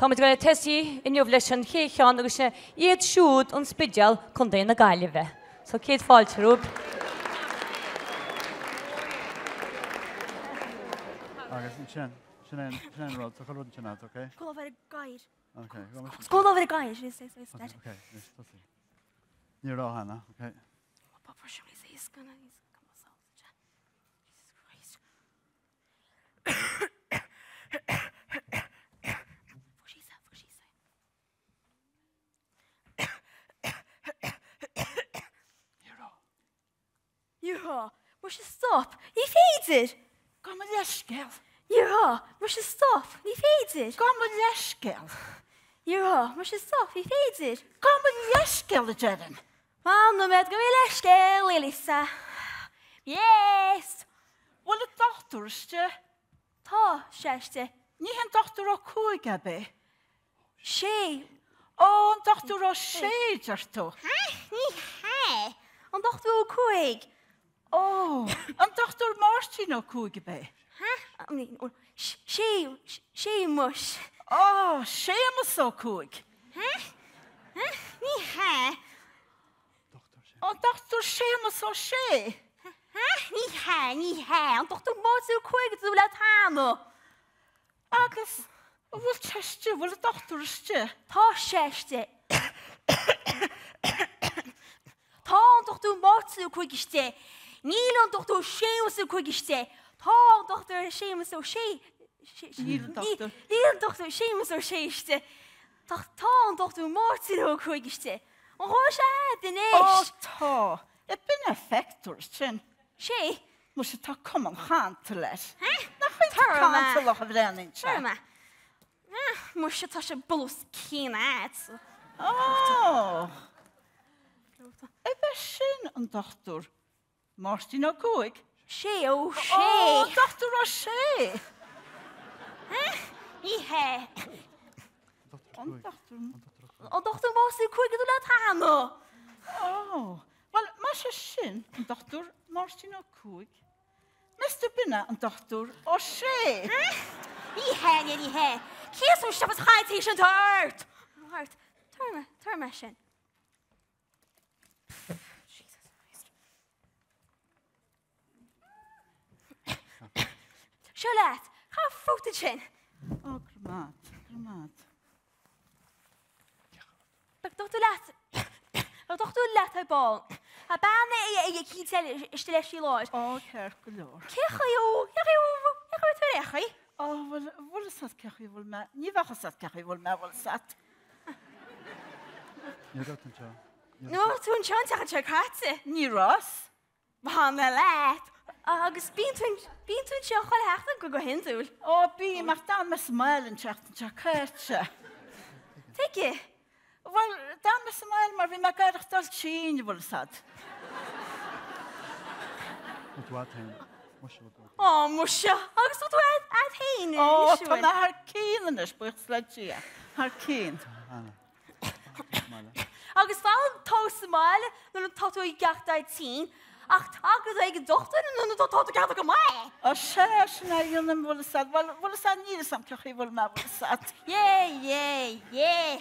Tá muid go teí inniuh leis an chéán agus sé iad siúd an spideal chun daon na gaiile bheith. So céad fáilte rúb. Agus sin rud, so chud sin out, okay? School over a guide. Okay. School over a guide. Okay, yes, that's it. Ní rá hana, okay? Papa, should we say it's gonna come ourselves? Jesus Christ. Ja, moet je stop. Die veter. Kom maar leskel. Ja, moet je stop. Die veter. Kom maar leskel. Ja, moet je stop. Die veter. Kom maar leskel, Jedden. Mam, dan met je leskel, Elisa. Yes. Wat een dochterste. Ta, zesde. Niet een dochter ook cúig hebben. She. Oh, een dochter ook she, toch? Niet hij. Een dochter ook cúig. Oh, een dochter Martin ook cúig hebben. Nee, she moest. Oh, she moest ook cúig. Niet hij. Een dochter she moest ook she. Niet hij. Een dochter moest ook cúig, zo laat hamen. Agus, wat chestje, wat een dochterste. Ta, zesde. Ta, een dochter moest ook cúig ste. Níl an dochtú sémas a chuigiste. Tá an dochtar sémas ó sé. Níl an dochtú sémas ó séiste. Tá an dochtú mórtin ó chuigiste. An rá sé den éis. Oh, tá. Ik ben effector, sin. Sé? Moest je toch komen gaan te les? Nou, goed gaan te lachen brengen. Turma. Moest je toch een bloos kien uit. Oh. Ik ben sin een dochter. Martin ook cúig. Sé, ó sé. Oh, dochter ook sé. Ní hé. An dochter was u cúig tú laat hána. Oh. Wel, maar ze sin een dochter Martin ook cúig. Mr. Binna een dochter ó sé. Ní hé. Kies hoe stap het gaat is het hart. Hart. Turma sin. Charlotte, ga fotootje. Oh, kremaat. Ik dacht toen laat hij bal. Hij baan je kiet is de lesje los. Oh, kerkeloor. Ja, terecht. Oh, wel is dat kerkje wel maar. Niet waar is dat kerkje wel maar wel zat. Ja, dat is ja. Nou, toen John zegt het je katse. Niet ras. We gaan naar laat. Agus bín tún seo chuil heachta go hinúil. Oh, bí mar dá me smilen teachtan te céirte. Tuige? Well, dá me smile mar bhí me gaiireach dal tíine bhfuil sad. Oh, musha. Agus wat uit heen. Oh, tá na haar cían is bucht leidí. Haar cían. Agus fáil tó smiile nó an tatú I gachtaid tín. Ach, agus ag dochter en dan tot ik had ik mij. Oh, shit, nee, je neemt wel sad. Wel sad niet sam krijg je wel maar wel sad. Yeah.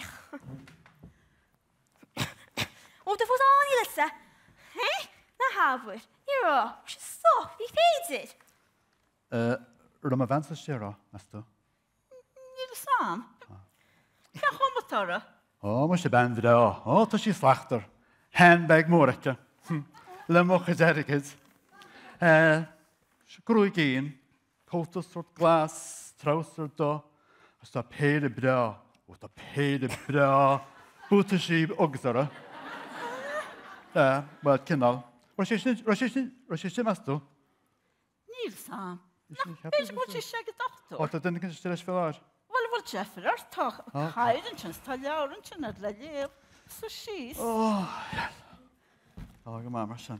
Oh, dat was al niet hè? Hè? Nou, haver. Hier, stop. Wie feet het? Rama vansa stera, nasto. Niet sam. Ja, gewoon met haar. Oh, moest je ben weer daar. Oh, dat is slachter. Handbag moortje. Le moch is ergens. Groei geen. Kote soort glas, trouwser do. Als dat pede bra. Of dat pede bra. Boeteschib ogzara. Maar het kan al. Rosje masto. Niet sam. Weet je wat je zegt toch? Oh, dat denk ik is er veel uit. Wel Jeffrey, toch? Heidentjes, taljarentjes, net leer. Zo schies. Oh, ja. Oh, kom maar, Marcel.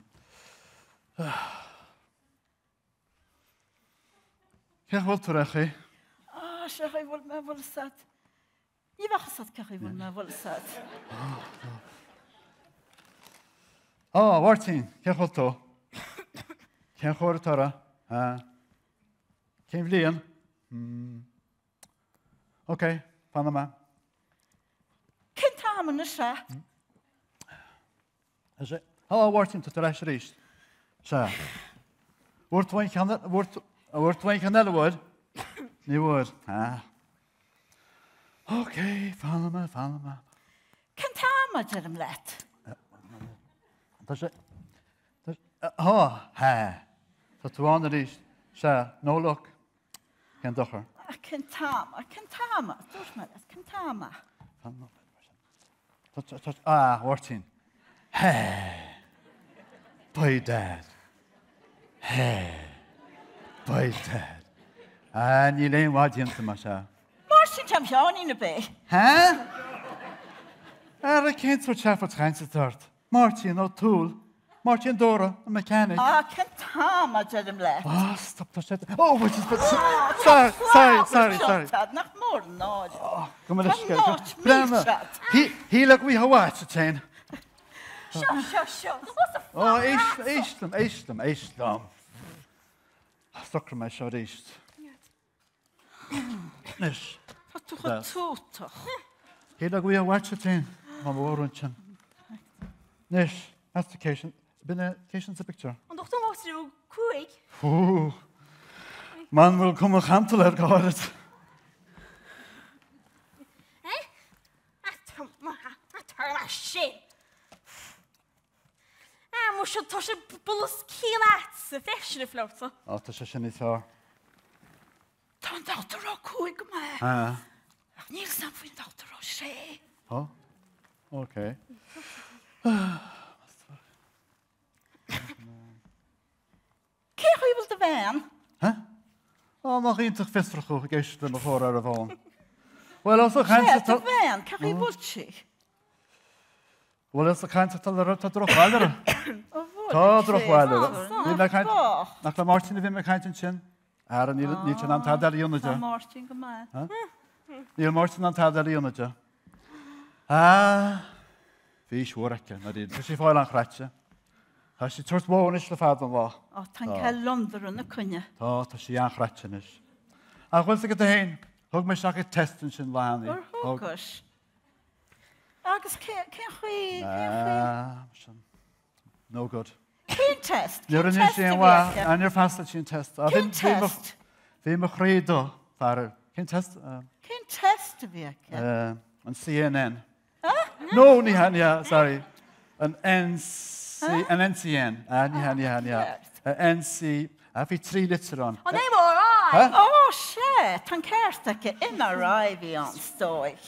Kijk wat terug, hè? Ah, zeg, hij wil mij wel zat. Je wacht zat, kijk, hij wil mij wel zat. Oh, Martin, kijk wat toe. Kijk hoor Tara. Kijk vliegen. Oké, Panama. Cintáman na se. Há bhhairtín tú leis ríist. Se. Bhhairthain canile bhhaid. Ní bhhaid. OK, Panama. Cintáma dyrm let. Tá sé. Tá tú an ríist. Se, nólach. Cén dochar. Cintáma. Dús me let, cintáma. Bhhairtín. By dad. By dad. Ní léon bhhaidíonta mar se. Mar sin tam seání na bé. A céint ru teafart chaint tart. Martin ó túl. Martin Dora, a mechanic. Cintáma dyrm let. Stop the shit. Oh, which is sorry. Nach mór náid. Come on, let's go. Not Brahma. He look we watch it in. Sure. What's the Oh, Islam. Stuck my shot east. Nish. Tá tú go tútach. He look we watch it in. My warrant. Nish. That's the occasion. Been a occasion's a picture. An doch tú mást tú cúig? Ooh. Man will come a cantle at God. Atá sin. Mu se tá sé bulas cíát sa feisina flóta. Tá sé sin ítá. Tá dátar á cúig go me. Níl sam faoin dátar á sé. Oh, OK. Cé chuibal de bhean? Nach ítach festrachu geist le fór ar a bháin. Well, as a chaint De bhean, cé chuibal si? Well, as a chaint tal ar tá drochhaileire. Tá drochhaileire. Nach le Martin a bhí me chaint sin. Ar an ní sin an tadar íonaide. Martin go me. Níl Martin an tadar íonaide. Bhí siúraice na dtíad. Tá sí fáil an chreite. Tá sí tuairt bháis le fad an bhá. Tá ce London na cunne. Tá sí an chreitenis. A chuil go a hain, thug me seach testin sin lehannaí. Ar thugus. Agus cé chuí... No good. Cén test? Nuair an is sin bhá an ar fasta sin test. Cén test? Bhí mo chréadó fear. Cén test? Cén test a bhíce? An CNN. No, ní han, sorry. An NCN. Ní han. NC. A bhí 3 litir an. An é mór á. Ó sé, tan ceirteach MRI bhí an stóig.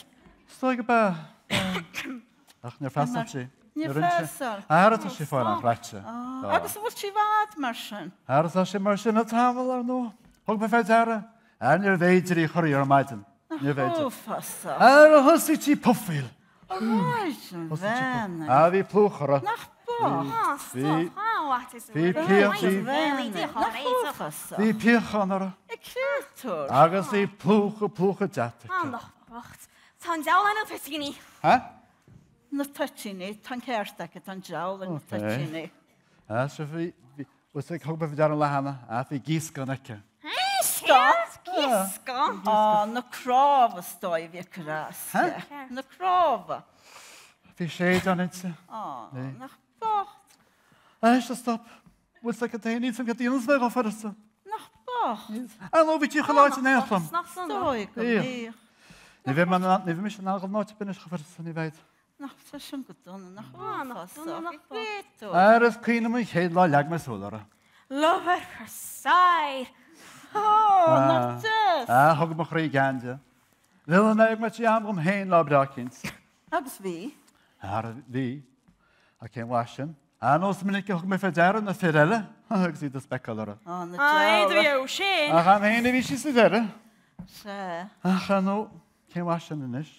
Stoig go ba. Ach, níor fasta sí. Ní fesal. Airtá sí fáil an chreite. Agus bhfuil si bhd mar sin. Airtá sí mar sin na tamil ar nó. Thug me fed ara. Níor féidirí choirí ar maidin. Níor féidir. Ó fasal. Ar a hosí tí puffil. Ráis an bhean. A bhí plúchara. Nach bá. Bhí píochanara. Cúirtúr. Agus bhí plúcha deata. Nachbacht. Tá deáin fescíní. Na tutíní, tan ceirteach tan deála na tutíní. Se bhí was ag thug bh dear an lehanana a bhí gíscan aice. Gisca? Na cráfa stói bhí crás. Na cráfa. Bhí sé an itse. Nach bacht. Eiste stop. Was ag a daoine san go dtíananas bheith áfarsa. Nach bacht. An ó bhí tí choláid an échlam. Stói go bhí. Ní bhí mis an ágal náid bin chofarsa ní bheith. Nach sa sin go donna nach báfasa. Ar is cíine mu chéad lá leag me sólara. Lover for sair. Nach des. Thug mo chraí gande. Bhil ag me tí am gom héin lá bracins. Agus bhí. Ar bhí a cén wasin. An os minic thug me feidir na firile agus í do specalara. Na Idir deála. ó sin. A cha héna bhí si sa deire. Se. A cha nó cén wasin inis.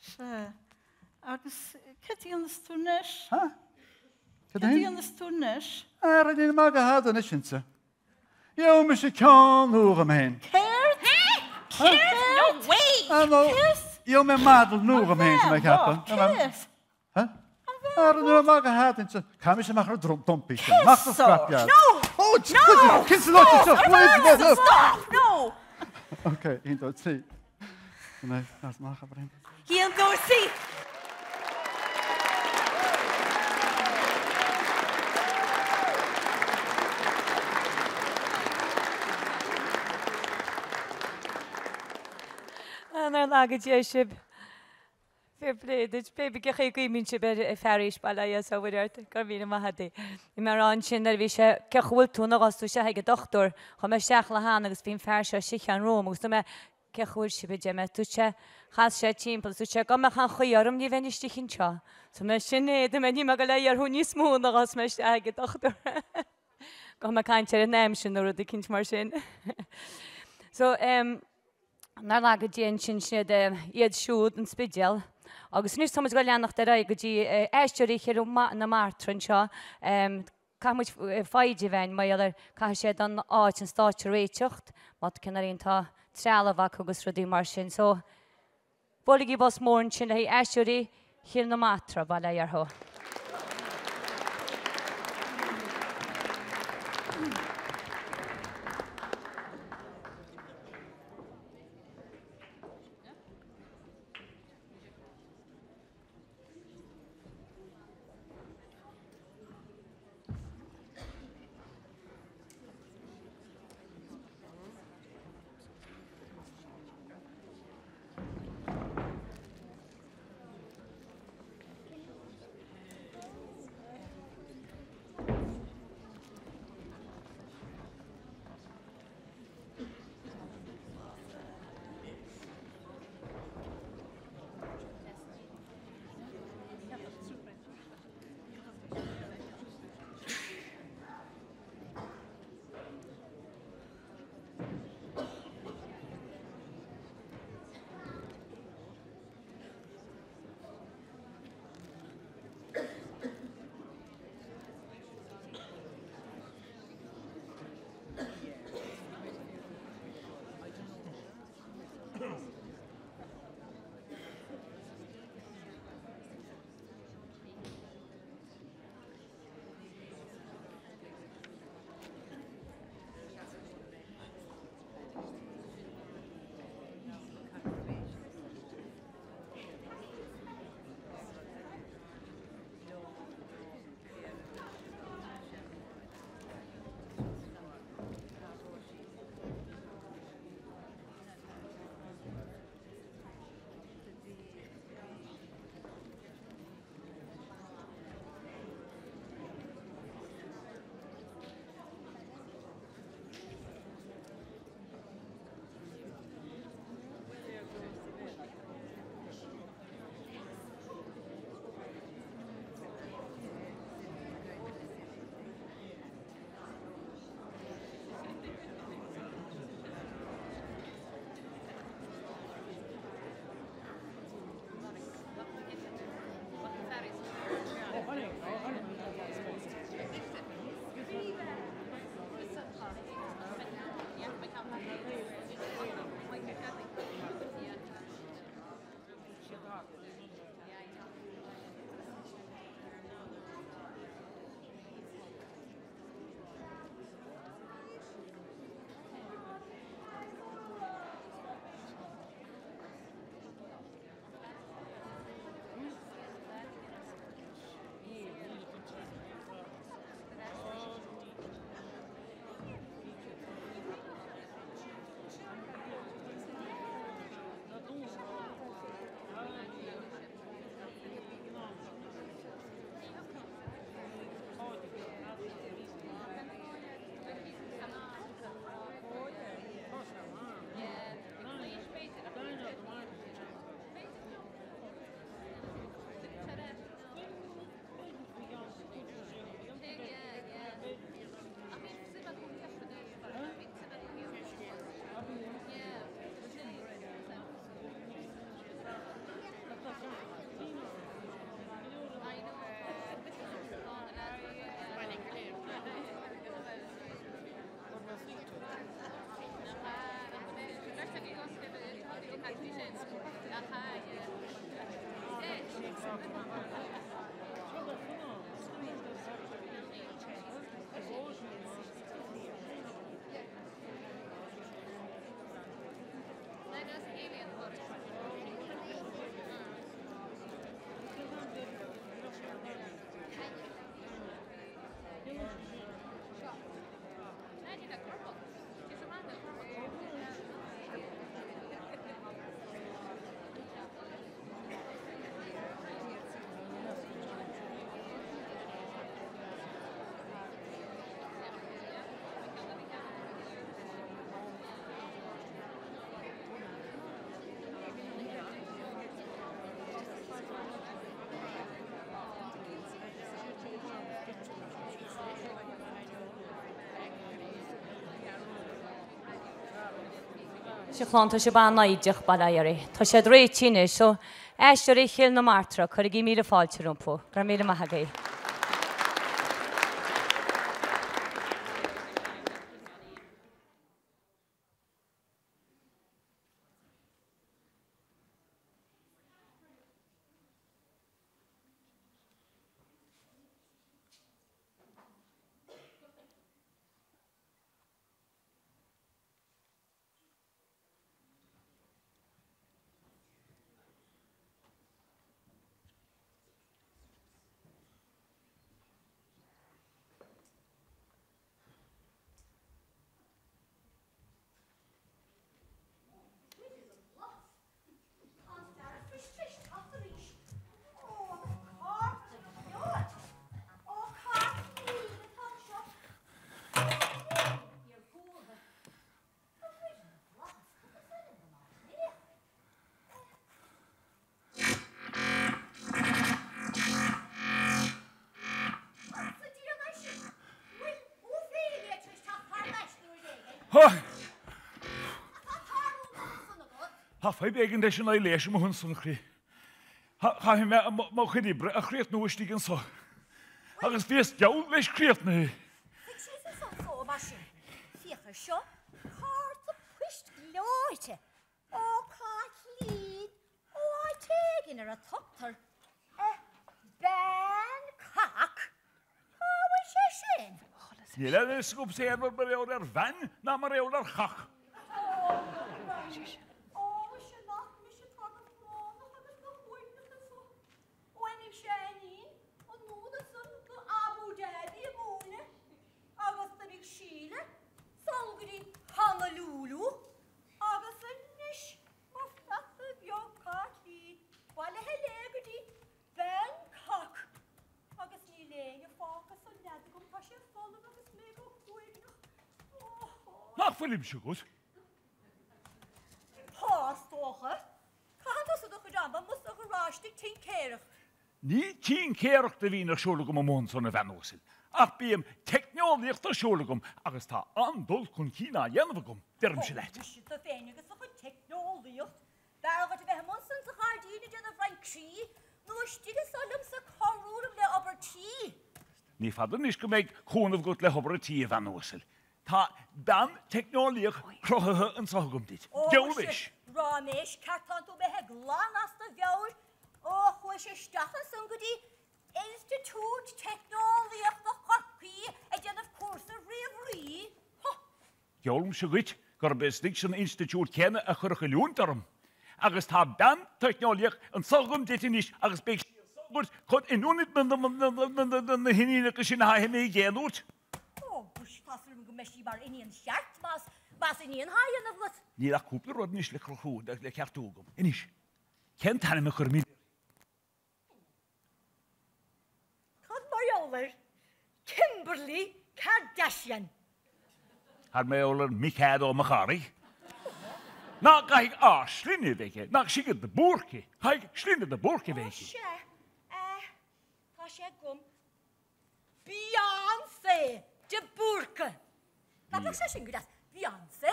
Se. Agus cetí an stúrnis? Cad Cetí hain? an stúrnis? Ar a dtíana mag a hada na sinse. Jo me sé ceán nuaga me héin. Ceirt? No way. Nó, jo me madal nuaga me héin sa me ceapa. Ceirt? Ar a nuaga mag a hada inse. Cam sé machar dumpi sin. Mach sa scrapyard. No. Oh, cyn sy'n lot o Stop. No. OK, 1, 2, 3. Nee, dat is maar gebring. Hí an dúsaí. An ar lagad dé sib. Fair play, dit baby ge chu mín si feréis bailile a bhairt gur bhí maithe. I mar an sin ar bhí sé cehúil túna gasú sé ag dochtúr chu me seach le hána agus bhín fear se si an Róm, agus me cehúil si be me tú se chas sé timppla sú se go me chan chuarm ní bhainistí chin seo. So me sinné de me ní me go le ar hún ní smúna gas me ag dochtúr. Go me caiinte ar néim sin nó d cinint mar sin. So nar le go déan sin sin iad siúd an spideal. Agus níos thomas go leannach de ra go dtí aisteoireacht na mátran seo, Camuid fáide bhain mai ar cai sé an áit an saoirseocht, mat cinnaríonnta trealamhach agus rudí mar sin. So bolaigh bos mór sin le aisteoireacht na mátra bailile arth. Se chlánta se bán naidech bairí. Tá sé réitíine so aisteoirí chéal na martra chu gí míle fáilte rumpó, gur míle maithagaí. Ha fai begin de sin leis mo hun sun chrí. Ha me má chudibre a chréit nóistí an so. Agus fies geall leis chréit na. Fiachar seo, cáirt a puist glóite. Ó cáit líd, ó tegin ar a toptar. Ben cac. Cáil sé sin. Níle is go sé mar réir ar bhain ná mar réir ar chach. Nach Philipp se gut. Pástocha? Cáanta sa do chudamba mus a goráiste tí céireach. Ní tín céireachta bhí na seolagam a món sanna bhenósil. Ach bíam techneolaíocht a seolagam agus tá andul chun cína dhéanamh gom derm se leit. Bhí a féin agus a chud techneolaíocht. Beargat a bheith monsan sa chardíine de a bhain trí, nó stíle salam sa chorúlam le obertí. Ní fadar níos go méid chunamh gut le hobertí a bhenósil. Tá ben techneolaíoch crothathe an sagam dit. Geolvis. Ráméis cartantú bethe glán as na bheir ó chuir sé stachas san go dtí Institute Techneolaíocht na Chorpaí a déanamh cuasa riamhrí. Geolm se gut gur bestig sin Institute céine a chur leúntarm. Agus tá ben techneolaíoch an sagam dit níos agus be sagurt chud inúnit na hiníine go sin ha mé géanút. Tasrim go meisi bar iníon seart, mas iníon hain a bhut. Ní a cúpla rud níos le chrochú le ceartúgam. Inis, cén tanna me chur mí. Cad Marioler, Kimberly Kardashian. Har mé ólar Michael ó Machari. Ná gaig á slinne veiche, ná sigad de búrki. Haig slinne de búrki veiche. Tá sé gom Beyoncé. De búrca. Na bach sé sin godas. Beyoncé?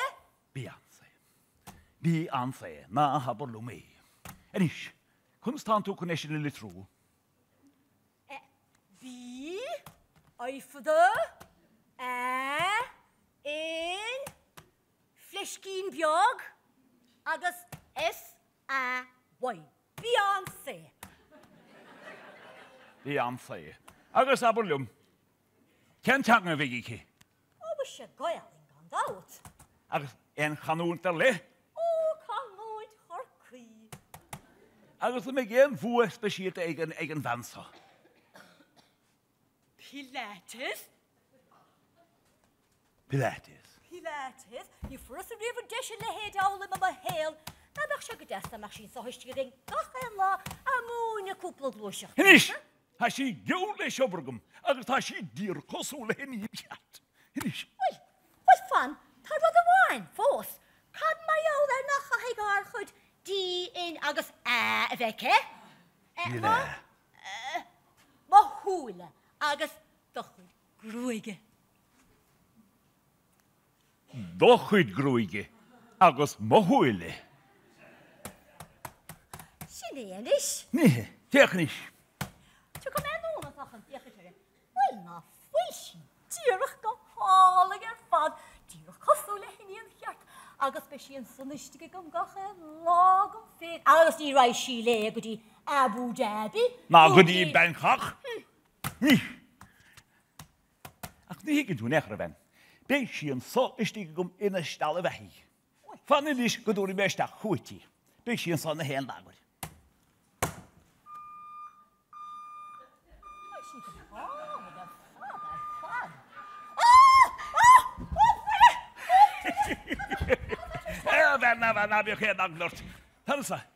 Beyoncé. Na habar lo mé. Inis, chun tú chun éisi le trú. Bí, oifada, in, fliscín beag, agus S-A-Y. Beyoncé. Beyoncé. Agus habar lum. Cén teanga bhí ché? Ó, sé goial in gandát. Agus en chanúntar le? Ó, chanúint chorcaí. Agus le mé géan bhua speisialta ag an bhansa. Pilates? Pilates. Pilates? Ní furas a riomh deisi le héad ála ma héal. Na bach sé go deasta mar sin sáiste ring. Ach an lá a múna cúpla gluaiseachtaí. Hinis! Tá sí geol leis obergum, agus tá sí dír cosú le henní beat. Hinis. What's fan? Tá rud a bháin, fós. Cad mai áil ar nach a heigár chud dí in agus a bheice? Má húla agus do chud grúige. Do chuid grúige. agus mohuile. Sinéis? Nee, technisch. Tu go mé nóna fachan diachtere. Wel na fuisi. Dúach go hála ar fad. Dúach cosú le hiníon cheart. Agus be síon sunnistige gom gacha lágam féad. Agus ní raid sí le go dí Abu Dhabi. Na go dí Bangkok. Nee. Ach nee, ik doe nechre ben. Beetje een zo is die gom in een stalle weg. Van de lis go door die best dag goed hier. Beetje een zonne heel langer. Ja, dan heb je geen dankwoord. Helsa.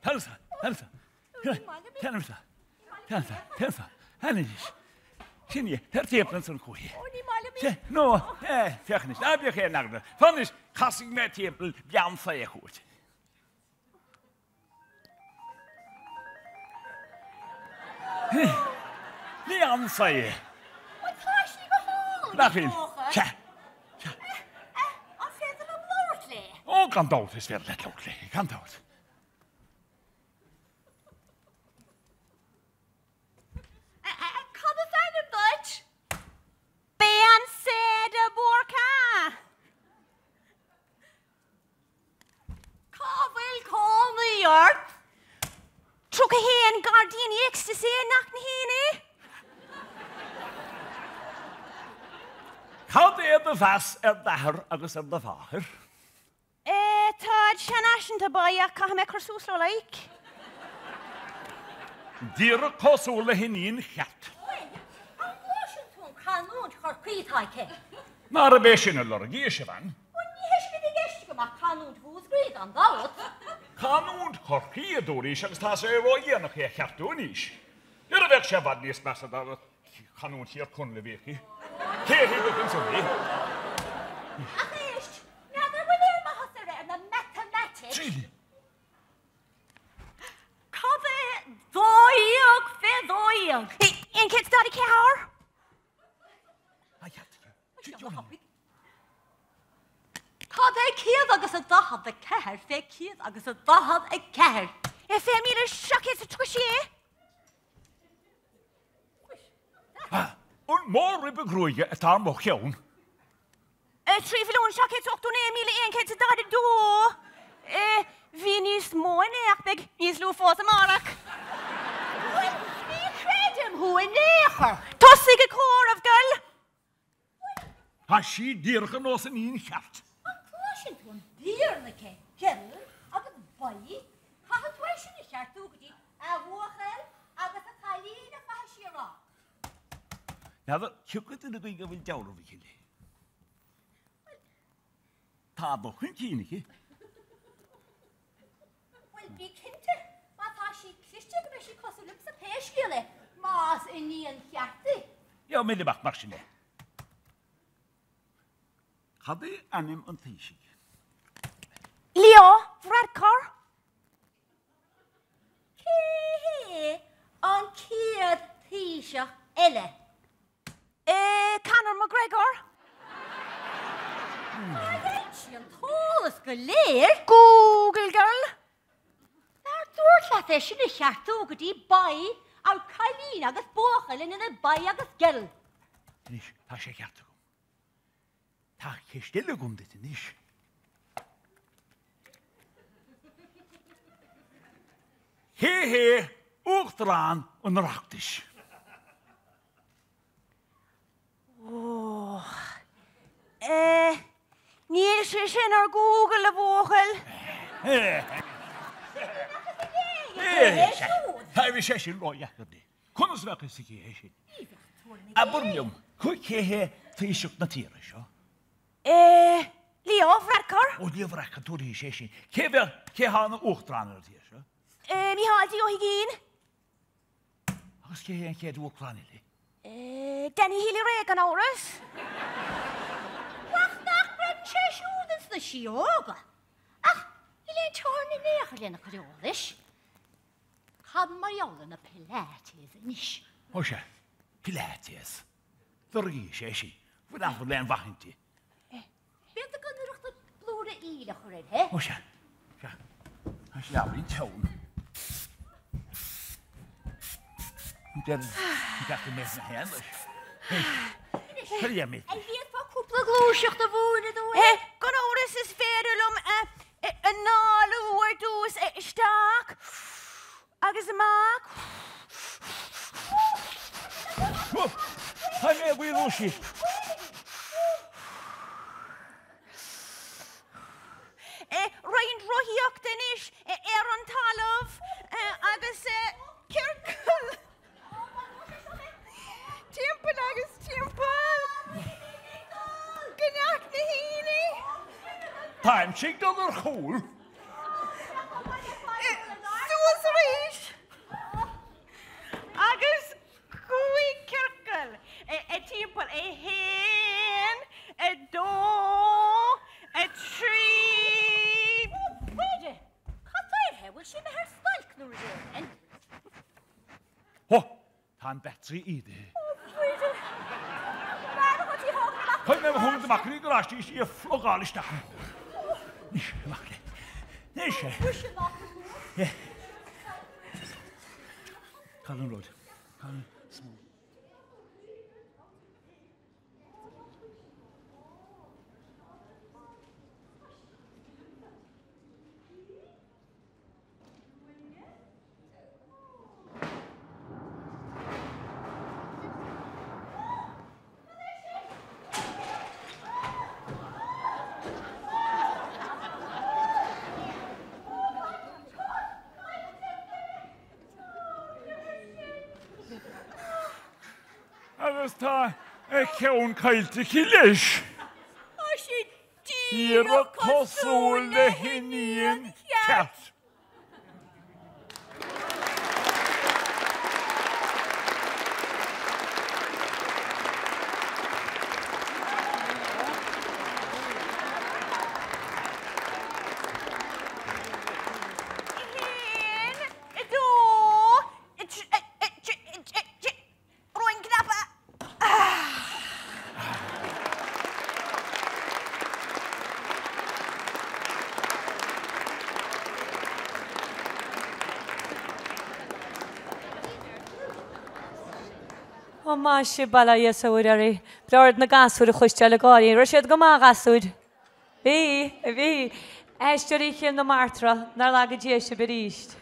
Zie je, het heeft een zo'n goeie. No, technisch, daar heb je geen dankwoord. Van is, ga ik met je Jan van je goed. Jan van je. Wat ga je behouden? Dag in. Tja. Oh, kan dood is weer let ook liggen. Kan dood. Kan het zijn een butch? Ben de borka. Kavel komen hier. Trok heen gardien ecstasy nacht heen. Gaat de vast en daar agus en de vader. Tá seanasian tá baia cha me crosúslo like. Dier cosúla hinín chat. An Washington canút chur cuitáice. Mar a bésin a lor gíise van. Ní heis go geiste go mar canút hús gríd an dálat. Canút chorcí a dúrís agus tá sé bh dhéanach é cheartúníis. Iar a bheith sé bhd níos measa a canút hir chun le bhéci. Cé hí an sumí. Tríli. Cad é dóíoch fé dóíoch. Ein cid stadi cear? Cad é ciad agus a dahad a ceir fé ciad agus a dahad a ceir. É fé mí a seaché a tuisi é? Un mór i begrúige a tá mo cheann. Trífilún seaché 8 míle ein cid a dahad dó. Bhí níos móin ach beag níos lú fós amach. Ní credim hu néchar. Tosig a cór of gal. Tá sí díircha nás an íon cheart. An Washington dír ce ceil agus baí chahaéis sin cheartú gotí a bhuachail agus a chalín a fa sírá. Nada, ciúcad in a go bhfuil deabhar bhí le. Tá do chun cínici. Bí cinnte má tá sí cliste go sí cosú lips a péisciile más in níon cheartaí. Ja, mille bach mar sinne. Cad é anim an tíisi. Leo, Fredcar? Cé an ciad tíiseach eile. Conor McGregor? Sí an tólas go léir? Google girl? Dúirt le sin na cheartú go dtí baí á cailín agus buchail in na baí agus geil. Nis, tá sé cheartta gom. Tá ché stille gom dit nis. Hé, úchtrán an rachtis. Níl sé sin ar Google a buchail. Tá bhí sé sin ráheachchadí. Conas bhecha sa ché sin. A burmiom, chuig chéhé tíiseach na tíra seo. Leo, Fredcar? Ó díomhreacha túí sé sin. Cé bheith cé hána uachtrán ar tí seo? Mí hádí ó higén? Agus cé an chéad uachtránile. Denny híli ré an áras? Wach nach bren sé siúdans na sióga. Ach, i le tórna nécha lena choreolis. Cad mariola na pilates nis. Ó sé, pilates. Dorgí sé sin. Bhfuil an len bhaintí. Bíanta gan ruachta blúr le íle chuir, he? O se. Has iawn tewn. Dwi'n gallu mes na hen, oes? Hyrri am Ei fiad fa cwpla glwaiseachta fwy'n y dwi. He, gan oris ys ferol am y nal o'r dws stag. Agus y mag. Ha'n e wyl o si. Rhaid roiach dyn is an talof agus circle. Timpel agus timpel. Gynnach na hini. Ta'n sig dod o'r chwl. Sŵs rys. Agus cúig circle. Timpel hen, do, tri. Wait, Cathair, will she be her spike nor again? Ho, ta'n betri idir. Hoi me hwn dy macri gyda asti i fflogal i stach. Nis y macri. Nis e. Cael yn rwyd. Cael yn smwl. Agus ta cewn caelti cilis. A si I'r o coswl le hynny'n cat. O ma si bala ia saoirse. Blord na gasúd a chuiste le gáí. Ro siad go má gasúd. Bhí, aisteoireacht na martra, nar lag a déise beríist.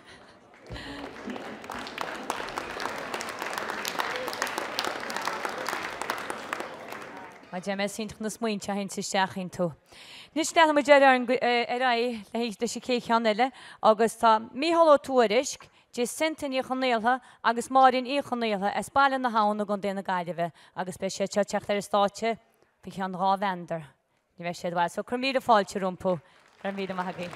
Ma dé me sintach na smuointe hain sa steachinn tú. Nis le ma dear le hí de si céan eile agus tá míhalló túairisc Dé sintain í chonéaltha agus márin í chonéaltha es bailin na hána gon déna gaiileh agus be sé teach ar státe fi an rá vendor. Ní bheith sé bhil, so chumí a fáilte rúmpú ar mí maithagaí.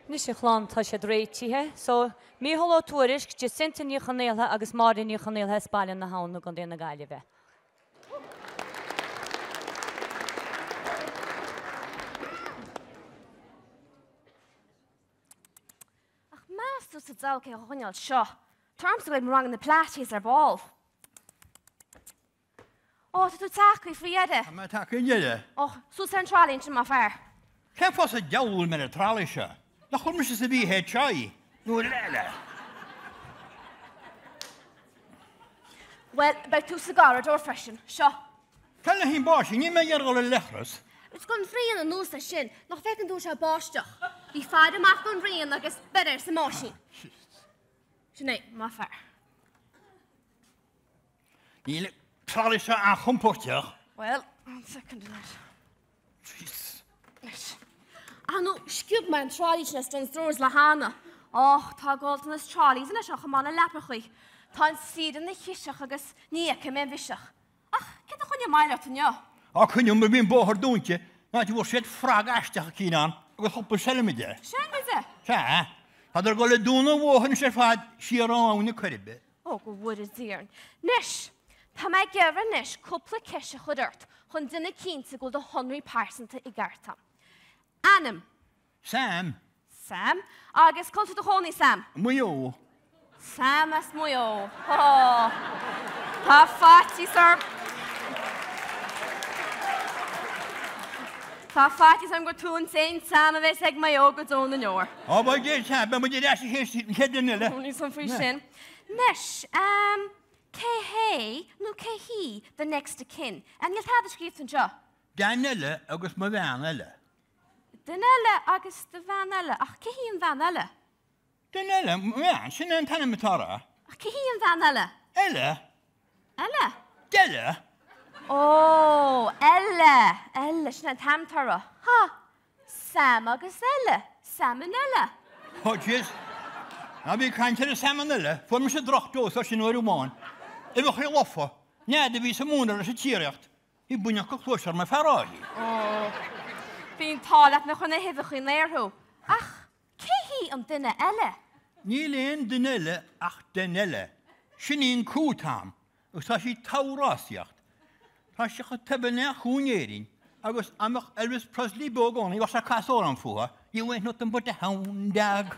Ní sé chlán tá sé réitíthe, so mí halló túris de sintaní chanéalthe agus mádaní chanéalthe spáilin na hána go déana gaiile bheith. Ach más tú sa dálca a chuineáil seo. Tarm sa goid marang na pláis ar ball. Ó, tú tacaí friada. Mae ta cynnydd. Ó, sú centrálinn sin má fear. Cem ffos y diawl mewn y tral eisiau? Na chwn mysys y fi head chai. Nw lele. Wel, beth tú cigar o'r freshen, sio. Cael na hi'n bos, ni mae iargol y lechrys. Ys gwn frian yn nws a sin, noch fecyn dŵr siau bostiach. Fi ffaid y math gwn frian agos bedyr sy'n mosin. Sianei, ma ffair. Ni le tral eisiau a chwmpostiach. Wel, one second yn ys. A nhw, sgiwb mae'n trolis nes dyn drws lahana. Och, ta gold yn ys trolis yn ysach am anna lepachwy. Ta'n sydd yn ddechysach agos ni ac yn mynd fysach. Ach, gyda chwn i mael at yn io. A cynnyw mae fi'n bohor dwyntio. Na ti fod sydd ffrag astach ac un an. Agos hopper selym i de. Sian gyda? Sa, had ar gole dŵn o wohyn sy'n ffad siar o awn y cyrbe. O, gwyd y ddirn. Nish, pa mae gyfer nish cwpl cysach o dyrt. Hwn dyn y cynt sy'n gweld o honri parson ta i gartam. Anam. Sam. Sam? Agus cwlt dy choni, Sam? Mwy o. Sam as mwy o. Oh. Pa ffati, sir. Pa ffati, sir, gwrdd tŵn sein Sam a fe seg mae o gwrdd o'n yn o'r. O, boi di Sam, be mwyd i ddasi hysyn cedyn nile. O'n i son ffwy sin. Nish, ce hei, nhw ce hi, the next of kin. And you'll have the script yn jo. Dan nile, agos mae fan nile. Dynele agus dy fan ele. Ach, ce hi yn fan ele? Dan nile, mae'n sy'n yn tan y matara. Ach, ce hi yn fan ele? Ele? Ele? Dele? O, ele. Ele, sy'n yn tam taro. Ha, Sam agus ele. Sam yn ele. O, jes. Na fi caint ar y Sam yn nile. Fwyr mynd sy'n droch dos o sy'n o'r ymwyn. Efo chi loffo. Nia, dy fi sy'n mwyn ar y triúracht. I bwynioch o clwysar mae ffaroi. O, fi'n talat na chwn e hefych chi'n leirhw. Ach, ce hi yn dyna ele? Ni len dynele ach dynele. Sy'n un cwt am. Ys ta si tawrasiacht. Ta si cha tebynau chwn erin. Agos amach Elvis Presley bog o'n i was a cas o'r am ffwa. I went not yn bod y hawn dag.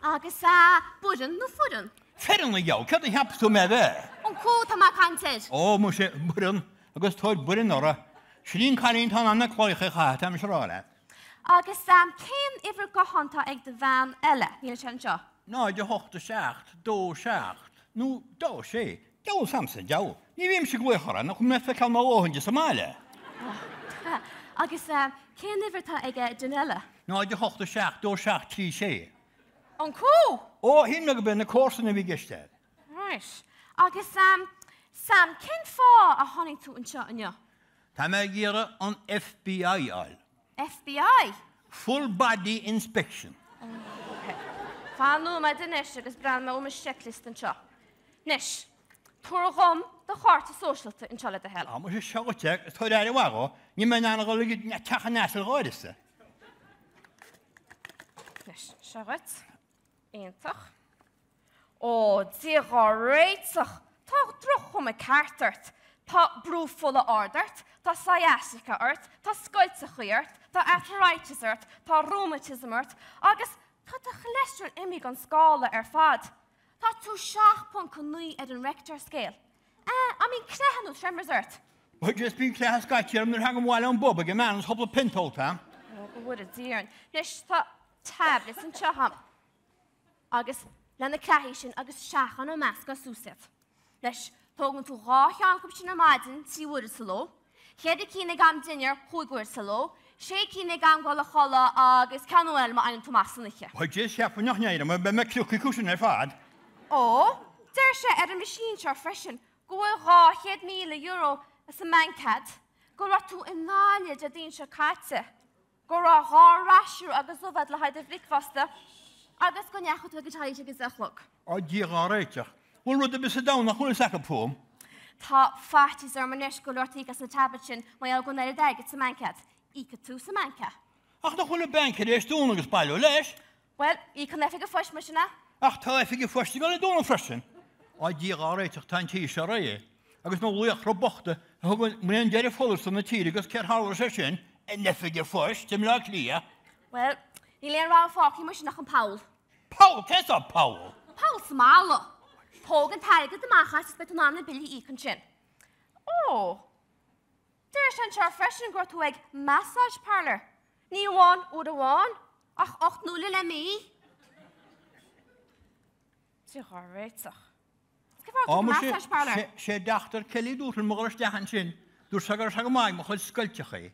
Agus a bwydyn nhw ffwydyn. Fferyn y iaw, cyd i hapst o me fe. Ond cwt am a canted. O, mwys e bwryn. Agos toed bwryn ora. Sy'n un cael un tan anna cloich eich hat am siarad. Agus cyn ifr gohonta ag dy fan ele. Ni'n sian sio. No, dy hoch dy siacht, do siacht. Nw, do si. Jaw samsyn, jaw. Ni ddim sy'n gwych oran, ac yn methu cael ma ohyn jys ymale. Agus cyn ifr ta ag dyn ele. No, dy hoch dy siacht, do siacht ti si. Ond cw? O, hyn na gybyn y cwrs yn y fi gysted. Right. Agus Sam, cyn ffo a honni tu yn sio yn io? Ta me gira on FBI al. FBI? Full body inspection. Fan nhw mae dyn nes agos bran mae o'n checklist yn sio. Nes, tŵr o gom, dy chwart y social yn sio le dy hel. A, mwys y siogoteg, ystod ar y wago, ni mae'n anna golygu tach yn nesl goedys. Nes, siogot. Eintach. O, di'r reitach. Ta droch om y cartart. Ta brw full o ordert. Ta sciatica art. Ta scoiltach art. Ta arthritis art. Ta rheumatism art. Agus, ta dy cholesterol imig an scala fad. Ta tu siach pon cynnu ed yn rector scale. I mean, cnehan nhw tremors art. Wel, jyst by'n clehas gaetio am hang am wael o'n bob ag y man, hobl pintol tam. O, gwyd y dyrn. Nes, ta tablets yn siaham. Agus, lan y clahi sy'n agus siachan o masg o sŵsef. Nes, togon tu rach an cwp sy'n amadyn si wyd y sylw. Lled y cyn am dynir hwy gwyd sylw. Se cyn am gol y chola agus canwel ma ein Thomas yn eich. Wel, jyst siap yn o'ch neud am, mae clwch i cwsyn ar ffad. O, dyr se er y machine siar ffresyn. Gwyl rach €1,000 as y mancad. Gwra tu yn naliad a dyn siar catse. Gwra rach rasio agus ofad le haid y flicfasta. Agus gwn iachwyd ag y taid ag y zachlwg. O, di'r reitach. Wel, rwyd y bys y dawn na chwn y sac y pwm. Ta ffatis ar manes gwrdd ortig as na tablet sy'n mae al gwneud y deg at y mancad. Ica tu sy manca. Ach, nach chuile bank éis dúna agus bailú leis. Well, í can efig a fwys mae sinna. Ach, tá efig fwsti gael y dúna frysin. O'i di gareitach ta'n ti eisiau rei. Agus mae lwyach ro bochta. Mwyn deri ffolwrs yn y tîr agus cer halwr sy'n sy'n. En efig fwst, dim lag lia. Wel, ni le'n rhaid ffoc i mae sinna chyn Paul. Paul, ces o Paul? Paul smalo. Pog yn tarig yd ymachas ys beth yn anna bili i cyn sy'n. O, dyr sy'n siar fresh yn gwrtweg massage parlor. Ni wan, o'r wan. Ach, 8-0 le mi. Ti'n chorreitach. O, mae se dachtar celi dŵr yn mwgol ysdehan sy'n. Dŵr sagar sag maig mwch oedd sgyltach chi.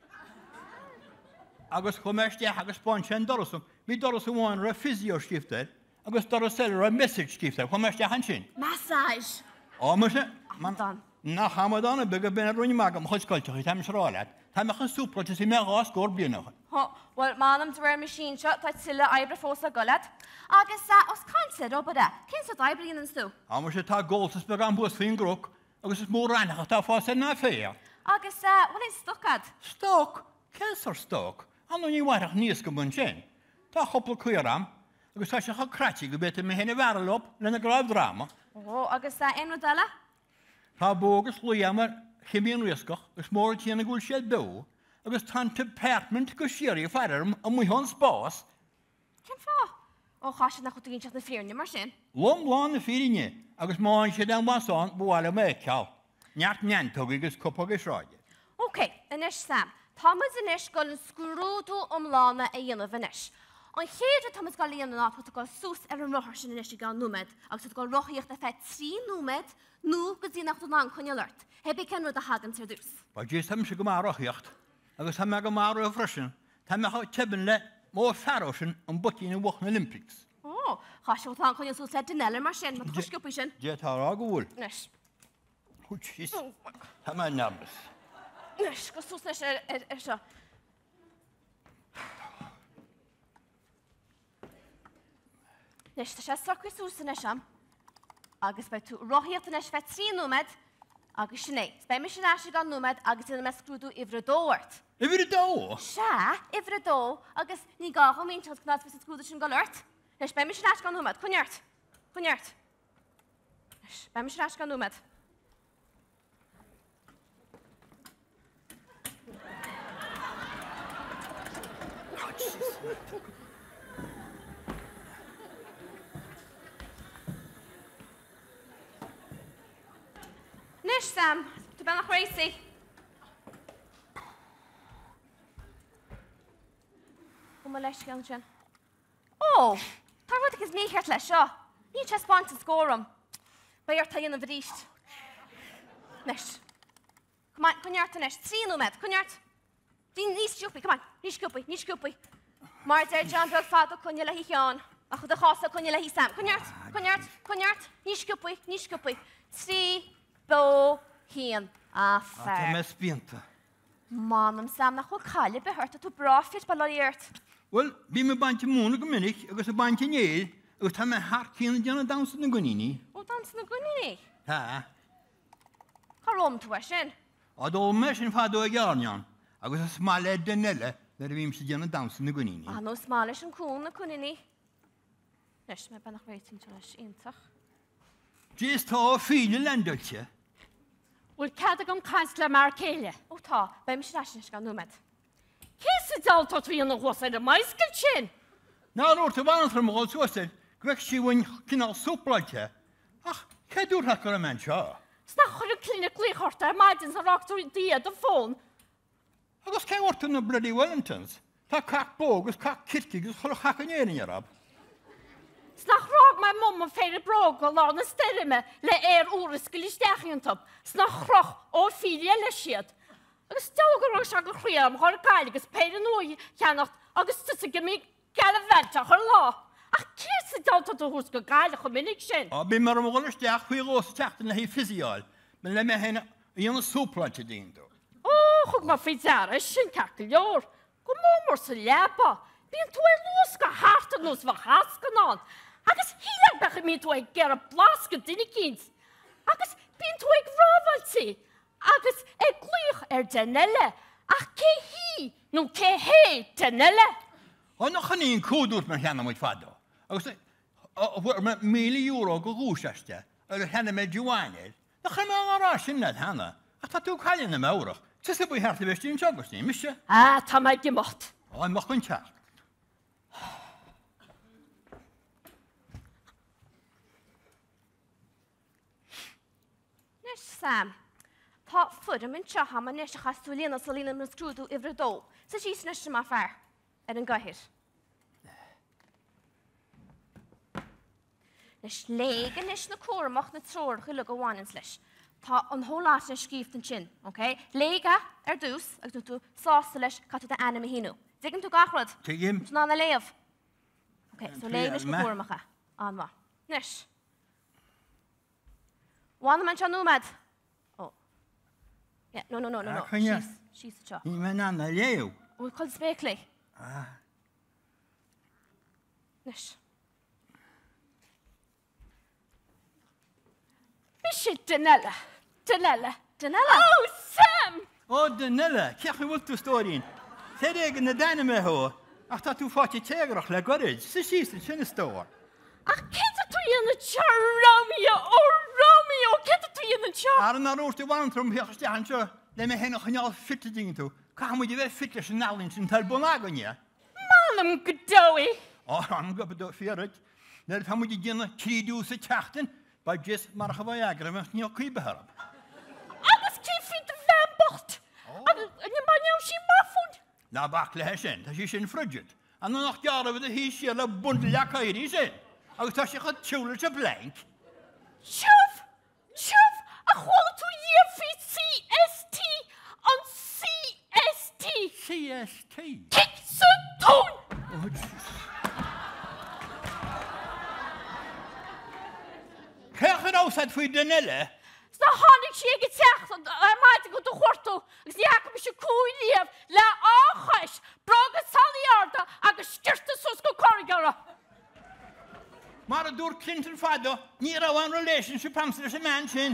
Agus chwm ysdeach agus bon sy'n doroswm. Mi doroswm o'n rhaid physio sgifter. Agus dorosel rhaid message sgifter. Chwm ysdehan sy'n. Massage. O, mae se... Amadan. Na Hamadan y byg y ben ar rwy'n mag am chwyd sgoltach chi tam srolad. Tam eich yn swpro ti sy'n mewn os gor blin o'ch. Wel, ma'n am dwy'r machine shot, ta'n sila aibra ffos a golad. Agus os cansed o bydda, cyn sydd aibra yn stw. A mae se ta goltas byg am bwys fi'n grwc. Agus ys môr rannach a ta ffos yn na ffeir. Agus, wel ein stwcad. Stok? Ces o'r stok? Anno ni warach nis gymyn sy'n. Ta chopl cwyram. Agus ta sy'ch o crati gybeth yn hen y farlop yn y graf drama. O, agus enw dala? Ta bogus lwyam ar chymyn rysgoch. Ys môr ti yn y gwlsiad byw. Agus tan department gysiri y ffair am mwyhon sbos. Cyn ffo? O, chasyd na chwtyn sy'n ffyrni mar sy'n. Lom lon y ffyrinni. Agus ma'n sydd am wason bwal am eicel. Niart niantog agus cwpog ys roed. Oce, yn eich Sam. Thomas yn eich gael yn sgrwdw lana e yna fy nesh. Ond lleid o Thomas gael un yna, bod gael sws ar ym rohar sy'n yn eich gael nwmed. Agus oedd gael rohiocht a fed 3 nwmed, nhw gyda'nach dwi'n anco'n alert. Heb ei cenwyd a hagan sy'r dws. Ba jyst am sy'n gymar rohiocht. Agus ham ag amaro o frysyn. Tam ag o tebyn le mor farosyn yn bwti yn y wach yn Olympics. O, chasio oedd anco'n sws a dynel mar sy'n, mae'n chysgio pwy sy'n. Jet ar ag ŵl. Nes. O, jeez. Tam ag nabys. Nes, gos sws nes eisiau. Nes, ta sy'n socri sws yn eisiau. Agus bai tu rohiach yn eisiau 3 nwmed. Agus sy'n ei. Sbai mi sy'n eisiau gan nwmed agus yn ymwneud sgrwdw ifr y dôwart. Ifr y do? Sia, ifr y dô. Agus ni gach o mi'n chod gnas fes y sgrwdw sy'n galwrt. Nes, bai mi sy'n eisiau gan nwmed. Cwniart. Cwniart. Nes, bai mi sy'n eisiau gan nwmed. Nes, Sam, tu ben nach reisi. O, mae leis gael sy'n. O, tar fod ag ysmi hert leis o. Ni ches bont yn sgorwm. Bheirt yn y fydist. Nes. Come on, cwniart yn nes. 3 nwmed, cwniart. Ni sgwpi, come on. Ni sgwpi. Mae'r der John Bog ffad o cwnia le hi chion. A chwyd y chos o cwnia le hi Sam. Cwniart. Ni sgwpi. 3 Bo hyn a fer. A ta mes bienta. Man am Sam na chwyl cael bheirt a tu braffirt balairt. Wel, bi me bant y mwyn o gymynnych, agus y bant y neil, agus ta me hart cyn yn dyn dawns yn y gwynini. O, dans na gwni. Ha. Carom tu esyn. A do mes yn ffad o ag arnion, agus y smale dynele, der fym sydd dyn dawns yn y gwynini. A no smalish yn cwn na cwni. Nes, mae banach reitin ti'n eich intach. Jyst ta ffili landoltje. Wel, cadag am cansla mar ceile. O ta, beim sy'n eich gan nwmed. Ces y dal tot fi yn y chwasad y maesgol sy'n? Na, o'r ty fan yn mwyn swased, gwech si wyn cynnal swpladje. Ach, cedw'r hacor y men sio. Sna chwyr y clinic glich horta, maidyn sy'n roc drwy diad y ffôn. Agus cael ortyn y Bloody Wellingtons. Ta cac bog, ys cac cirtig, ys chwlwch hac yn erin arab. Sna chrog mae mom yn ffeir y brog o lawn y styr yma, le wrysgol i stech yn top. Sna chrog o ffili a lysiad. Agus dawg o'r siag o chwia am chor gael, agus peir yn o'i llanach, agus tysig ym i gael y fent a chor lo. Ach, cys y dawg tot o hwsg o gael a'ch o minig sy'n? O, byd mae'r mwyn ystech chwi gos techt yn hi ffisiol. Men le me hen yn swpladje dyn do. O, chwg mae ffeidara sy'n cacl ior. Gwmwmwr sy'n leba. By'n twy lwsg o hart yn nos fa hasg yn on. Agus hilag bach mi twy ger y blasg o dyn i gynt. Agus by'n twy grofal ti. Agus glich dynele. Ach cé hí nó cé hé denile. Ó nach chaníon cúdút mar cheanna muid fadó. Agus bhfuir me €1,000,000 go gúiseaiste ar hena me Dhaoine. Na cha me ará sin na hena. A tá tú caiile na mórach. Tus bu heartla bheittín teagustín, mise? Tá maid gimocht. Ó, mach chun teach. Nes Sam, tá fudum yn teha ma nes a chastúlína sa lína na scrúdú ifre dó. Sa sís nes sem a fear ar an gahir. Nes léige nes na córamach na trór chuile go bhhainins leis. Tá an hólás na scríft an sin, ok? Léige ar dús ag tú sásta leis catú da anam a hínú. Digin tú gachrad? Tuigim. Ná na léamh. Ok, so léige nes na córamacha. Anma. Nes. Bhána man se nóiméad. Oh. Yeah, no. Chunne. She's a chop. Ní me ná na léú. We'll call spéclé. Nes. Bishit Danella. Oh, Sam! Ó, Danella, ceach bhfuil tú stóín. Sé éige na daine me ho, ach tá tú fáte téigeach le gorid, sa sísta sinna stóir. Ach, cynta tú yn y jar Romeo, cynta tú yn y jar. Ar yn arwrs di wan trwm hiach ysdi hansio, le me hen o'ch yn ôl ffit y ding tú. Ca mwyd i fe ffit sy'n nalyn sy'n tal bon agon ia. Malam gydawi. O, rhan gwybod o ffieryd. Nid pan mwyd i gyna tridw sy'n tachtyn, ba jys marach o fai agra mewn ni o cwybyharab. Agus cyffid y fembot. Agus yn ymlaen iawn sy'n maffwn. Na bach le hesyn, ta si sy'n ffrydjyd. A nhw'n o'ch diar o fydd y hi sy'n la bwndl ac airi sy'n. Agus ta si chod tiwler sy'n blank. Siwf, a chwala tú iefyd CST on CST. CST? Kick sy'n tún. Cech yn awsad fwy Danella? Sna hannig si ag y teach ar maid go do chwarto agus niach mi si cúiliaf le áchais brog a saliarda agus skirta sus go corrigara. Mar a dŵr Clinton fado, ni rawan relationship amser sy'n man sy'n.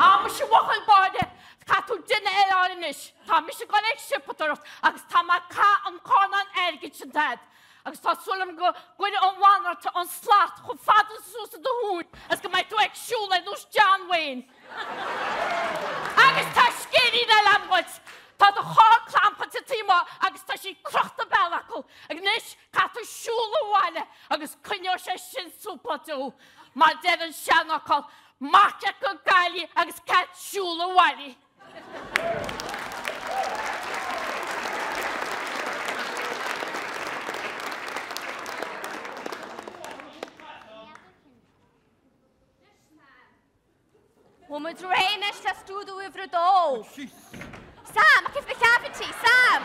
A mi si wachal bade catw dyna elarinnis. Ta mi si gwaleg sipatorot agus ta ma ca an cornan ergid sy'n dad. Agus tá sulam go gwyd o'n wannar ta o'n slat chw fadl sus dy hwn as gymai tu ag siwle nws John Wayne. Agus ta sgeri na lambwyd. Ta dy chor clampa ta timo agus ta si crocht y belacl. Ag nes catw siwle wane agus cynio se sy'n swpa tu. Ma dedd yn sianocol marcia go gali agus cat siwle wane. Wel, mae drein eich ta stwdw ifr y do. Sam, cif na llafod ti, Sam!